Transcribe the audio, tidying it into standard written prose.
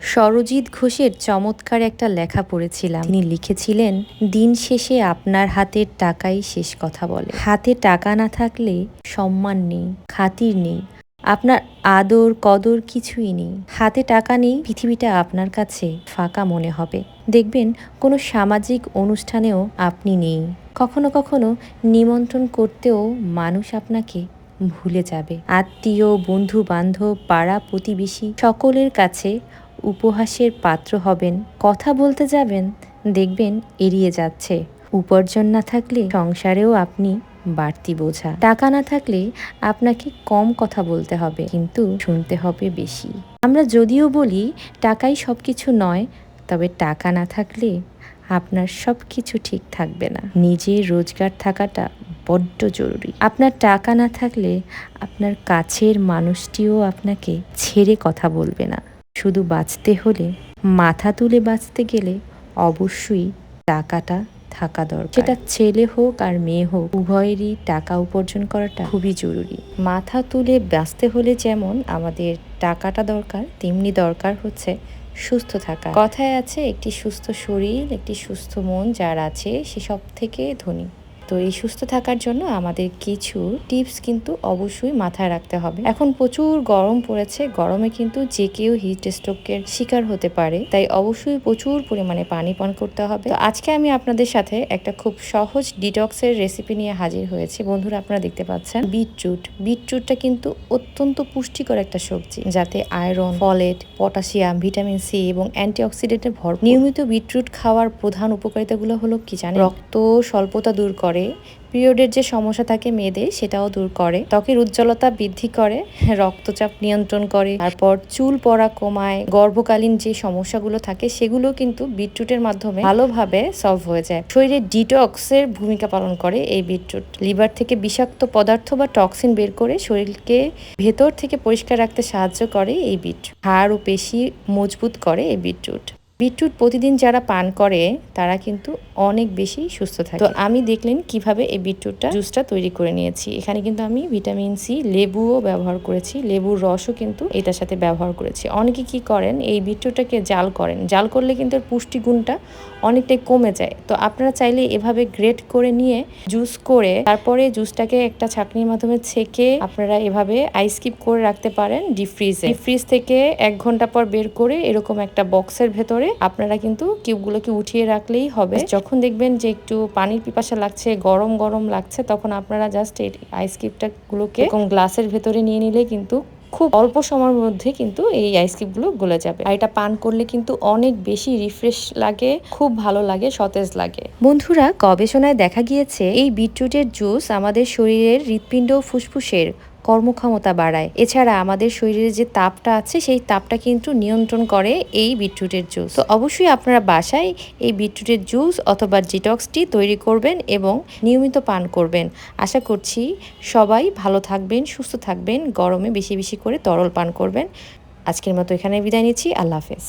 সরজিৎ ঘোষের চমৎকার একটা লেখা পড়েছিলাম। তিনি লিখেছিলেন, দিন শেষে আপনার হাতের টাকাই শেষ কথা বলে। হাতে টাকা না থাকলে সম্মান নেই, খাতির নেই, আপনার আদর কদর কিছুই নেই। হাতে টাকা নেই, পৃথিবীটা আপনার কাছে ফাঁকা মনে হবে। দেখবেন কোনো সামাজিক অনুষ্ঠানেও আপনি নেই। কখনো কখনো নিমন্ত্রণ করতেও মানুষ আপনাকে ভুলে যাবে। আত্মীয়, বন্ধু বান্ধব, পাড়া প্রতিবেশী সকলের কাছে উপহাসের পাত্র হবেন। কথা বলতে যাবেন, দেখবেন এড়িয়ে যাচ্ছে। উপার্জন না থাকলে সংসারেও আপনি বাড়তি বোঝা। টাকা না থাকলে আপনাকে কম কথা বলতে হবে, কিন্তু শুনতে হবে বেশি। আমরা যদিও বলি টাকাই সব কিছু নয়, তবে টাকা না থাকলে আপনার সব কিছু ঠিক থাকবে না। নিজের রোজগার থাকাটা বড্ড জরুরি। আপনার টাকা না থাকলে আপনার কাছের মানুষটিও আপনাকে ছেড়ে কথা বলবে না। শুধু বাঁচতে হলে, মাথা তুলে বাঁচতে গেলে অবশ্যই টাকাটা থাকা দরকার। সেটা ছেলে হোক আর মেয়ে হোক, উভয়েরই টাকা উপার্জন করাটা খুবই জরুরি। মাথা তুলে বাঁচতে হলে যেমন আমাদের টাকাটা দরকার, তেমনি দরকার হচ্ছে সুস্থ থাকা। কথায় আছে, একটি সুস্থ শরীর, একটি সুস্থ মন যার আছে সে সব থেকে ধনী। তো এই সুস্থ থাকার জন্য আমাদের কিছু টিপস কিন্তু অবশ্যই মাথায় রাখতে হবে। এখন প্রচুর গরম পড়েছে, গরমে কিন্তু যে কেউ হিট স্ট্রোকের শিকার হতে পারে, তাই অবশ্যই প্রচুর পরিমাণে পানি পান করতে হবে। তো আজকে আমি আপনাদের সাথে একটা খুব সহজ ডিটক্সের রেসিপি নিয়ে হাজির হয়েছি। বন্ধুরা, আপনারা দেখতে পাচ্ছেন বিটরুট। বিটরুটটা কিন্তু অত্যন্ত পুষ্টিকর একটা সবজি, যাতে iron, folate, potassium, vitamin C এবং অ্যান্টিঅক্সিডেন্টে ভরপুর। নিয়মিত বিটরুট খাওয়ার প্রধান উপকারিতাগুলো হলো কি জানেন? রক্ত স্বল্পতা দূর করে, পিরিয়ডের যে সমস্যা থাকে মেয়েদের সেটাও দূর করে, ত্বকের উজ্জ্বলতা বৃদ্ধি করে, রক্তচাপ নিয়ন্ত্রণ করে, তারপর চুল পড়া কমায়, গর্ভকালীন যে সমস্যাগুলো থাকে সেগুলো কিন্তু বিটরুটের মাধ্যমে ভালোভাবে সলভ হয়ে যায়। শরীরে ডিটক্সের ভূমিকা পালন করে এই বিটরুট। লিভার থেকে বিষাক্ত পদার্থ বা টক্সিন বের করে শরীরকে ভেতর থেকে পরিষ্কার রাখতে সাহায্য করে এই বিটরুট। হাড় ও পেশি মজবুত করে এই বিটরুট। বিটরুট প্রতিদিন যারা পান করে তারা কিন্তু অনেক বেশি সুস্থ থাকে। তো আমি দেখলেন কিভাবে এই বিটরুটটা জুসটা তৈরি করে নিয়েছি। এখানে কিন্তু আমি ভিটামিন সি, লেবুও ব্যবহার করেছি, লেবুর রসও কিন্তু এটার সাথে ব্যবহার করেছি। অনেকে কি করেন, এই বিটরুটটাকে জাল করেন, জাল করলে কিন্তু এর পুষ্টিগুণটা অনেকটাই কমে যায়। তো আপনারা চাইলে এভাবে গ্রেট করে নিয়ে জুস করে তারপরে জুসটাকে একটা ছাঁকনির মাধ্যমে ছেঁকে আপনারা এভাবে আইস কিউব করে রাখতে পারেন ডিপ ফ্রিজে। ডিপ ফ্রিজ থেকে 1 ঘন্টা পর বের করে এরকম একটা বক্সের ভেতরে আপনারা কিন্তু কিউবগুলোকে উঠিয়ে রাখলেই হবে। যখন দেখবেন যে একটু পানির পিপাসা লাগছে, গরম গরম লাগছে, তখন আপনারা জাস্ট এই আইস কিউবটা গুলোকে এরকম গ্লাসের ভেতরে নিয়ে নিলে কিন্তু খুব অল্প সময়ের মধ্যে কিন্তু এই আইস কিউবগুলো গলে যাবে। আর এটা পান করলে কিন্তু অনেক বেশি রিফ্রেশ লাগে, খুব ভালো লাগে, সতেজ লাগে। বন্ধুরা, গবেষণায় দেখা গিয়েছে এই বিটরুটের জুস আমাদের শরীরের হৃৎপিণ্ড ও ফুসফুসের কর্মক্ষমতা বাড়ায়। এছাড়া আমাদের শরীরে যে তাপটা আছে সেই তাপটা কিন্তু নিয়ন্ত্রণ করে এই বিটরুটের জুস। তো অবশ্যই আপনারা বাসায় এই বিটরুটের জুস অথবা ডিটক্সটি তৈরি করবেন এবং নিয়মিত পান করবেন। আশা করছি সবাই ভালো থাকবেন, সুস্থ থাকবেন, গরমে বেশি বেশি করে তরল পান করবেন। আজকের মতো এখানে বিদায় নিচ্ছি। আল্লাহ হাফেজ।